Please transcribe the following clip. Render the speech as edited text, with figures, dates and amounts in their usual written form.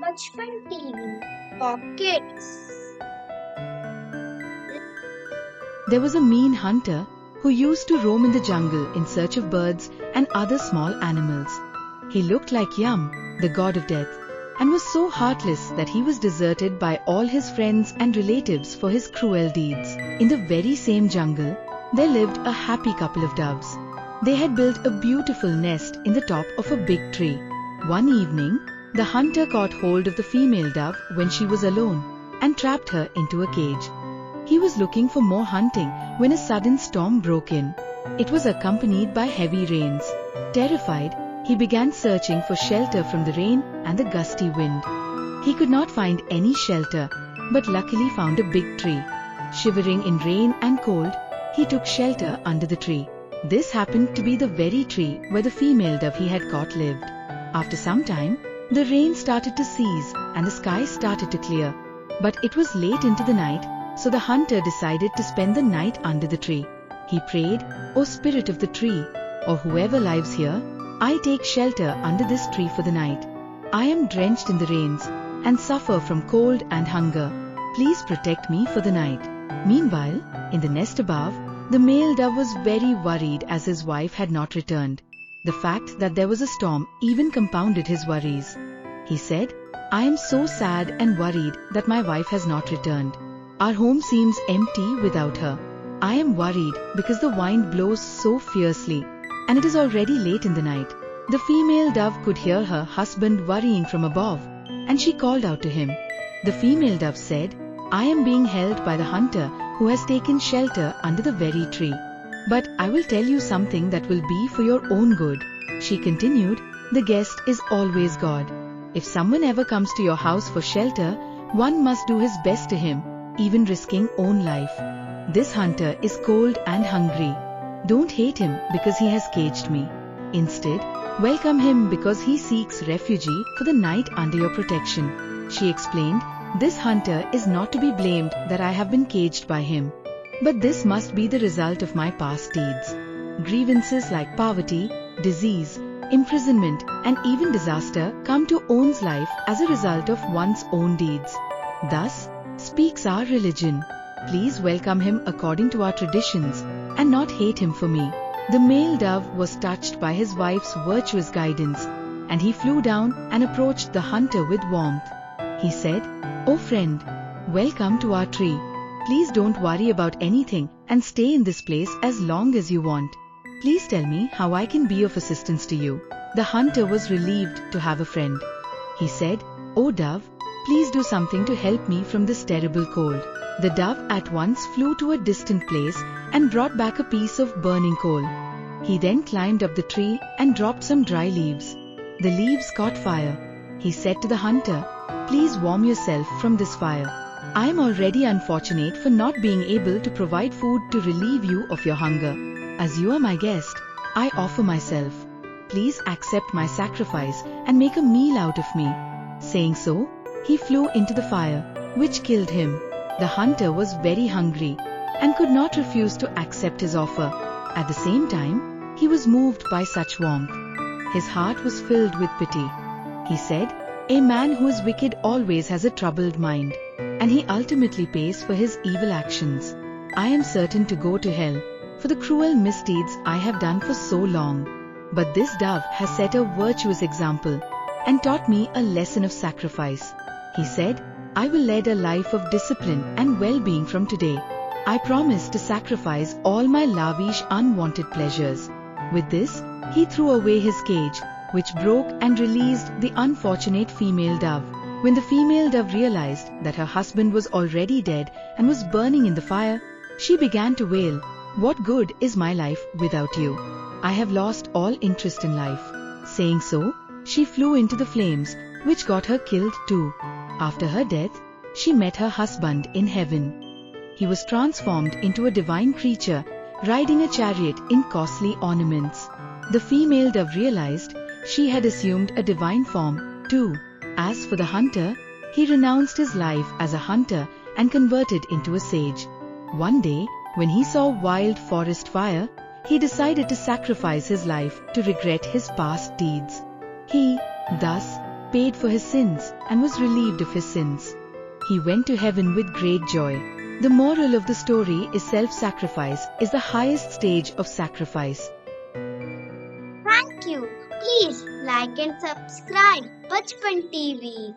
Bachpan TV for kids. There was a mean hunter who used to roam in the jungle in search of birds and other small animals. He looked like Yama, the god of death, and was so heartless that he was deserted by all his friends and relatives for his cruel deeds. In the very same jungle, there lived a happy couple of doves. They had built a beautiful nest in the top of a big tree. One evening, the hunter caught hold of the female dove when she was alone and trapped her into a cage. He was looking for more hunting when a sudden storm broke in. It was accompanied by heavy rains. Terrified, he began searching for shelter from the rain and the gusty wind. He could not find any shelter, but luckily found a big tree. Shivering in rain and cold, he took shelter under the tree. This happened to be the very tree where the female dove he had caught lived. After some time, the rain started to cease and the sky started to clear. But it was late into the night, so the hunter decided to spend the night under the tree. He prayed, "O spirit of the tree, or whoever lives here, I take shelter under this tree for the night. I am drenched in the rains and suffer from cold and hunger. Please protect me for the night." Meanwhile, in the nest above, the male dove was very worried as his wife had not returned. The fact that there was a storm even compounded his worries. He said, "I am so sad and worried that my wife has not returned. Our home seems empty without her. I am worried because the wind blows so fiercely, and it is already late in the night." The female dove could hear her husband worrying from above, and she called out to him. The female dove said, "I am being held by the hunter who has taken shelter under the very tree. But I will tell you something that will be for your own good." She continued, "The guest is always God. If someone ever comes to your house for shelter, one must do his best to him, even risking own life. This hunter is cold and hungry. Don't hate him because he has caged me. Instead, welcome him because he seeks refuge for the night under your protection." She explained, "This hunter is not to be blamed that I have been caged by him. But this must be the result of my past deeds. Grievances like poverty, disease, imprisonment, and even disaster come to one's life as a result of one's own deeds. Thus, speaks our religion. Please welcome him according to our traditions and not hate him for me." The male dove was touched by his wife's virtuous guidance, and he flew down and approached the hunter with warmth. He said, "Oh friend, welcome to our tree. Please don't worry about anything and stay in this place as long as you want. Please tell me how I can be of assistance to you." The hunter was relieved to have a friend. He said, "Oh dove, please do something to help me from this terrible cold." The dove at once flew to a distant place and brought back a piece of burning coal. He then climbed up the tree and dropped some dry leaves. The leaves caught fire. He said to the hunter, "Please warm yourself from this fire. I am already unfortunate for not being able to provide food to relieve you of your hunger. As you are my guest, I offer myself. Please accept my sacrifice and make a meal out of me." Saying so, he flew into the fire, which killed him. The hunter was very hungry and could not refuse to accept his offer. At the same time, he was moved by such warmth. His heart was filled with pity. He said, "A man who is wicked always has a troubled mind, and he ultimately pays for his evil actions. I am certain to go to hell for the cruel misdeeds I have done for so long. But this dove has set a virtuous example and taught me a lesson of sacrifice." He said, "I will lead a life of discipline and well-being from today. I promise to sacrifice all my lavish unwanted pleasures." With this, he threw away his cage, which broke and released the unfortunate female dove. When the female dove realized that her husband was already dead and was burning in the fire, she began to wail, "What good is my life without you? I have lost all interest in life." Saying so, she flew into the flames, which got her killed too. After her death, she met her husband in heaven. He was transformed into a divine creature, riding a chariot in costly ornaments. The female dove realized she had assumed a divine form too. As for the hunter, he renounced his life as a hunter and converted into a sage. One day, when he saw wild forest fire, he decided to sacrifice his life to regret his past deeds. He, thus, paid for his sins and was relieved of his sins. He went to heaven with great joy. The moral of the story is self-sacrifice is the highest stage of sacrifice. Thank you. Please like and subscribe Bachpan TV.